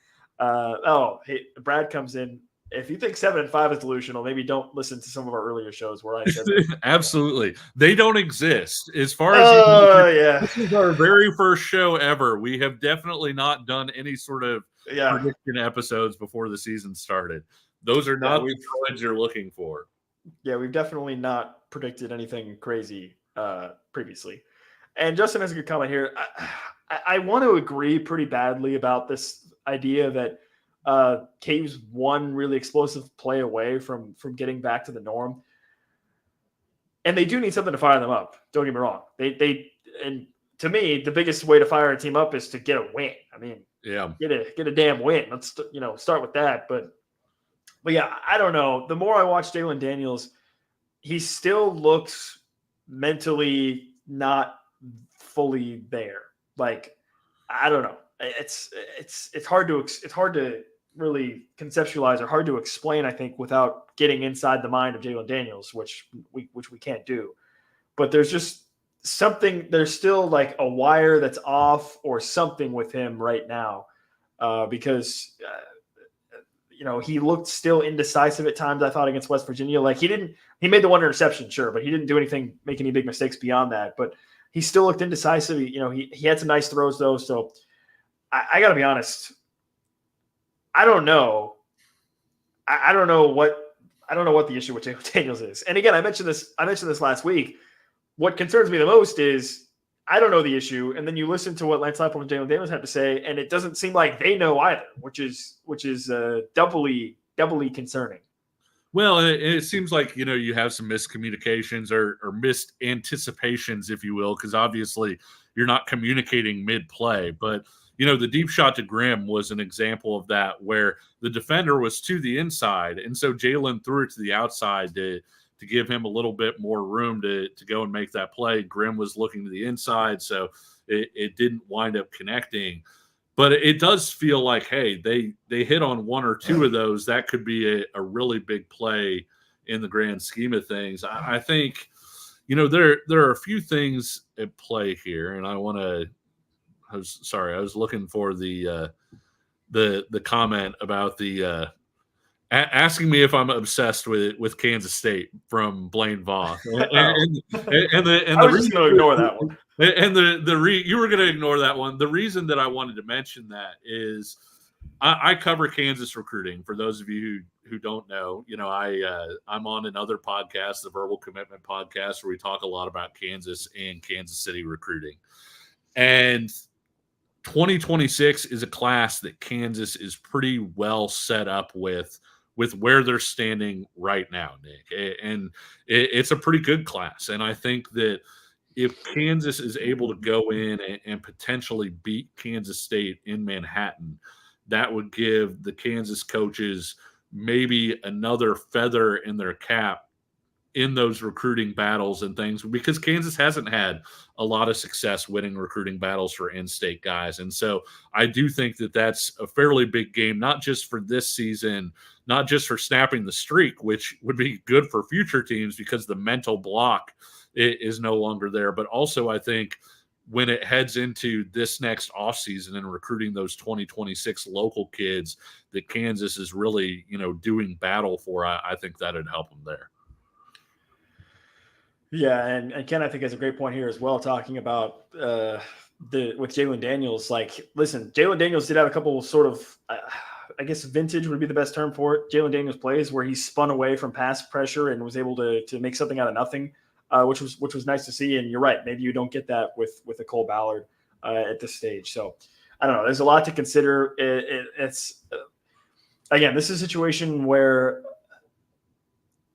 Hey, Brad comes in. If you think 7-5 is delusional, maybe don't listen to some of our earlier shows where I said that. Absolutely. They don't exist. As far as yeah. This is our very first show ever. We have definitely not done any sort of prediction episodes before the season started. Those are not the trends you're looking for. Yeah, we've definitely not predicted anything crazy previously. And Justin has a good comment here. I want to agree pretty badly about this idea that KU's one really explosive play away from getting back to the norm. And they do need something to fire them up. Don't get me wrong. And to me, the biggest way to fire a team up is to get a win. I mean, get a damn win. Let's start with that. But yeah, I don't know. The more I watch Jalen Daniels, he still looks mentally not fully there. Like, I don't know. It's hard to really conceptualize or hard to explain, I think, without getting inside the mind of Jalen Daniels, which we can't do. But there's just something, there's still like a wire that's off or something with him right now, because he looked still indecisive at times, I thought, against West Virginia. Like he made the one interception, sure, but he didn't do anything, make any big mistakes beyond that. But he still looked indecisive. He had some nice throws though. So I got to be honest. I don't know. I don't know what the issue with Jalen Daniels is. And again, I mentioned this last week. What concerns me the most is I don't know the issue, and then you listen to what Lance Leipold and Jalen Daniels have to say, and it doesn't seem like they know either, which is doubly concerning. Well, it seems like you have some miscommunications or missed anticipations, if you will, because obviously you're not communicating mid-play. But the deep shot to Grimm was an example of that, where the defender was to the inside, and so Jalen threw it to the outside to give him a little bit more room to go and make that play. Grimm was looking to the inside, so it didn't wind up connecting. But it does feel like, hey, they hit on one or two of those. That could be a really big play in the grand scheme of things. I think, there are a few things at play here, and I was looking for the comment about the asking me if I'm obsessed with Kansas State from Blaine Vaughn. And I was just going to ignore that one. And you were going to ignore that one. The reason that I wanted to mention that is I cover Kansas recruiting. For those of you who don't know, I'm on another podcast, the Verbal Commitment Podcast, where we talk a lot about Kansas and Kansas City recruiting. And 2026 is a class that Kansas is pretty well set up with where they're standing right now, Nick. And it's a pretty good class. And I think that if Kansas is able to go in and potentially beat Kansas State in Manhattan, that would give the Kansas coaches maybe another feather in their cap in those recruiting battles and things, because Kansas hasn't had a lot of success winning recruiting battles for in-state guys. And so I do think that that's a fairly big game, not just for this season, not just for snapping the streak, which would be good for future teams because the mental block is no longer there. But also I think when it heads into this next offseason and recruiting those 2026 local kids that Kansas is really, doing battle for, I think that would help them there. Yeah, and Ken, I think, has a great point here as well, talking about with Jalen Daniels. Like, listen, Jalen Daniels did have a couple sort of, I guess vintage would be the best term for it, Jalen Daniels plays where he spun away from pass pressure and was able to make something out of nothing, which was nice to see. And you're right, maybe you don't get that with a Cole Ballard at this stage. So I don't know. There's a lot to consider. It's again, this is a situation where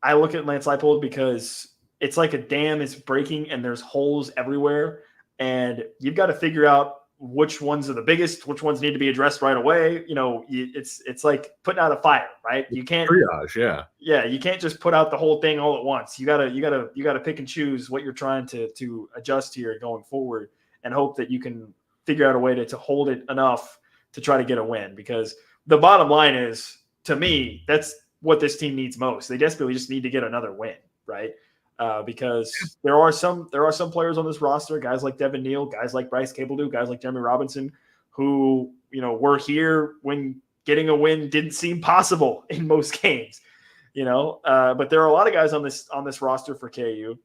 I look at Lance Leipold because it's like a dam is breaking and there's holes everywhere, and you've got to figure out which ones are the biggest, which ones need to be addressed right away. It's like putting out a fire, right? You can't triage, yeah. You can't just put out the whole thing all at once. You gotta pick and choose what you're trying to adjust here going forward, and hope that you can figure out a way to hold it enough to try to get a win. Because the bottom line is, to me, that's what this team needs most. They desperately just need to get another win, right? Because there are some players on this roster, guys like Devin Neal, guys like Bryce Cabledew, guys like Jeremy Robinson, who were here when getting a win didn't seem possible in most games. But there are a lot of guys on this roster for KU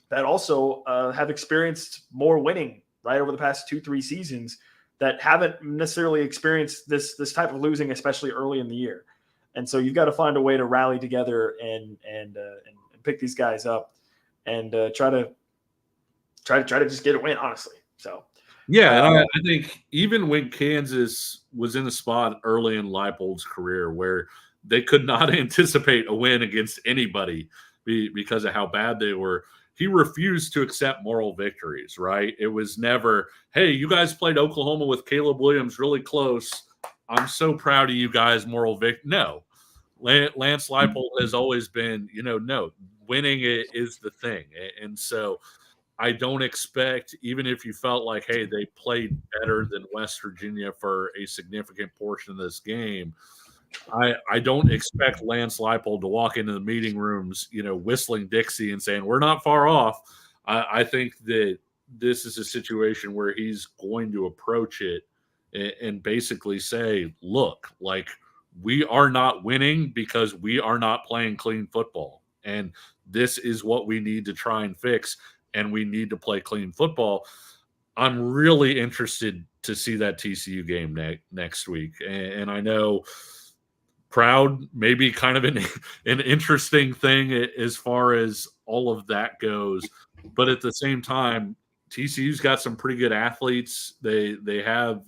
that also have experienced more winning right over the past 2-3 seasons that haven't necessarily experienced this type of losing, especially early in the year. And so you've got to find a way to rally together and pick these guys up and try to just get a win, honestly. So yeah, and I think even when Kansas was in the spot early in Leipold's career where they could not anticipate a win against anybody because of how bad they were, he refused to accept moral victories, right? It was never, hey, you guys played Oklahoma with Caleb Williams really close. I'm so proud of you guys, moral victory. No. Lance Leipold has always been, no, winning is the thing. And so I don't expect, even if you felt like, hey, they played better than West Virginia for a significant portion of this game, I don't expect Lance Leipold to walk into the meeting rooms, whistling Dixie and saying, we're not far off. I think that this is a situation where he's going to approach it and basically say, look, like, we are not winning because we are not playing clean football. And this is what we need to try and fix. And we need to play clean football. I'm really interested to see that TCU game next week. And I know crowd may be kind of an interesting thing as far as all of that goes. But at the same time, TCU's got some pretty good athletes. They have,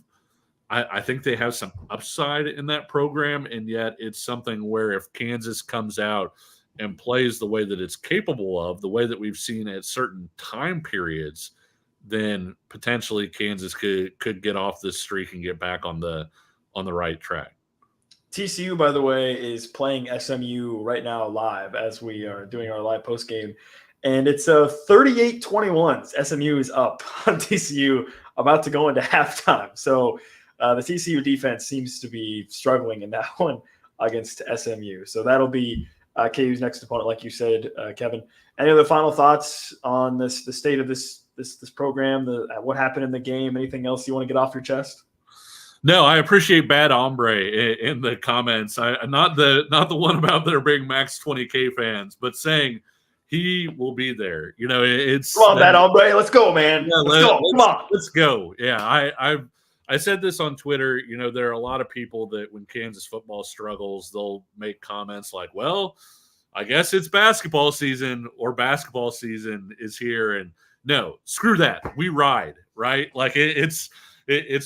I think they have some upside in that program. And yet it's something where if Kansas comes out and plays the way that it's capable of, the way that we've seen at certain time periods, then potentially Kansas could get off this streak and get back on the right track. TCU, by the way, is playing SMU right now live as we are doing our live post game. And it's 38-21. SMU is up on TCU, about to go into halftime. So the TCU defense seems to be struggling in that one against SMU. So that'll be KU's next opponent, like you said, Kevin. Any other final thoughts on the state of this program, what happened in the game? Anything else you want to get off your chest? No, I appreciate Bad Hombre in the comments. Not the one about there being max 20K fans, but saying he will be there. It's come on, Bad Hombre, let's go, man. Yeah, let's go. Come on, let's go. Yeah, I said this on Twitter. There are a lot of people that when Kansas football struggles, they'll make comments like, well, I guess it's basketball season, or basketball season is here. And no, screw that. We ride, right? Like it's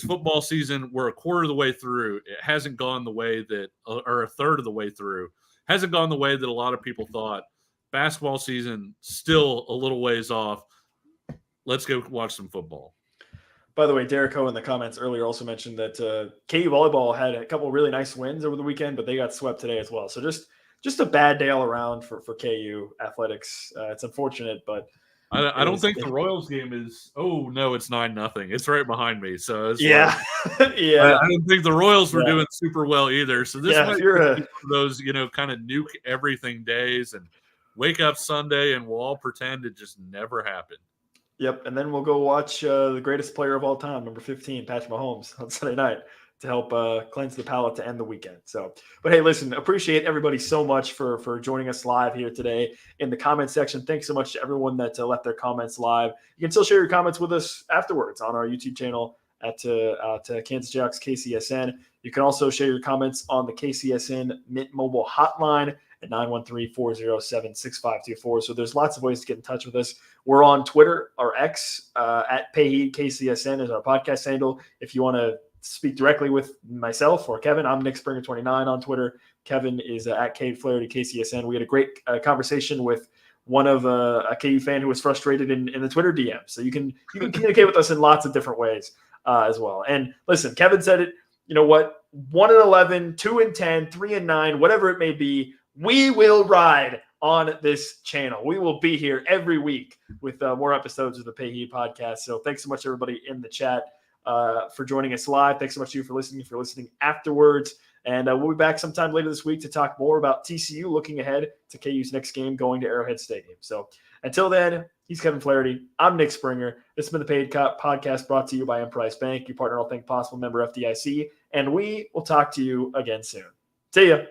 football season. We're a quarter of the way through. It hasn't gone the way that, or a third of the way through, hasn't gone the way that a lot of people thought. Basketball season still a little ways off. Let's go watch some football. By the way, Derek Ho in the comments earlier also mentioned that KU volleyball had a couple of really nice wins over the weekend, but they got swept today as well. So just a bad day all around for KU athletics. It's unfortunate, but I don't think the Royals game is. Oh no, it's 9-0. It's right behind me. So yeah, yeah. I don't think the Royals were doing super well either. So this might be one of those kind of nuke everything days and wake up Sunday and we'll all pretend it just never happened. Yep, and then we'll go watch the greatest player of all time, number 15, Patrick Mahomes, on Sunday night to help cleanse the palate to end the weekend. So, but hey, listen, appreciate everybody so much for joining us live here today in the comment section. Thanks so much to everyone that left their comments live. You can still share your comments with us afterwards on our YouTube channel at Kansas Jayhawks KCSN. You can also share your comments on the KCSN Mint Mobile hotline at 913-407-6524. So there's lots of ways to get in touch with us. We're on Twitter or X at KCSN is our podcast handle. If you want to speak directly with myself or Kevin, I'm Nick Springer 29 on Twitter. Kevin is at Kevin Flaherty KCSN. We had a great conversation with one of a KU fan who was frustrated in the Twitter DM. So you can communicate with us in lots of different ways as well. And listen, Kevin said it. You know what? 1-11, 2-10, 3-9, whatever it may be, we will ride on this channel. We will be here every week with more episodes of the Pay Heat podcast. So thanks so much, everybody in the chat, for joining us live. Thanks so much to you for listening afterwards. And we'll be back sometime later this week to talk more about TCU looking ahead to KU's next game going to Arrowhead Stadium. So until then, he's Kevin Flaherty. I'm Nick Springer. This has been the Paid Cop podcast brought to you by Emprise Bank, your partner, all things possible, member FDIC. And we will talk to you again soon. See ya.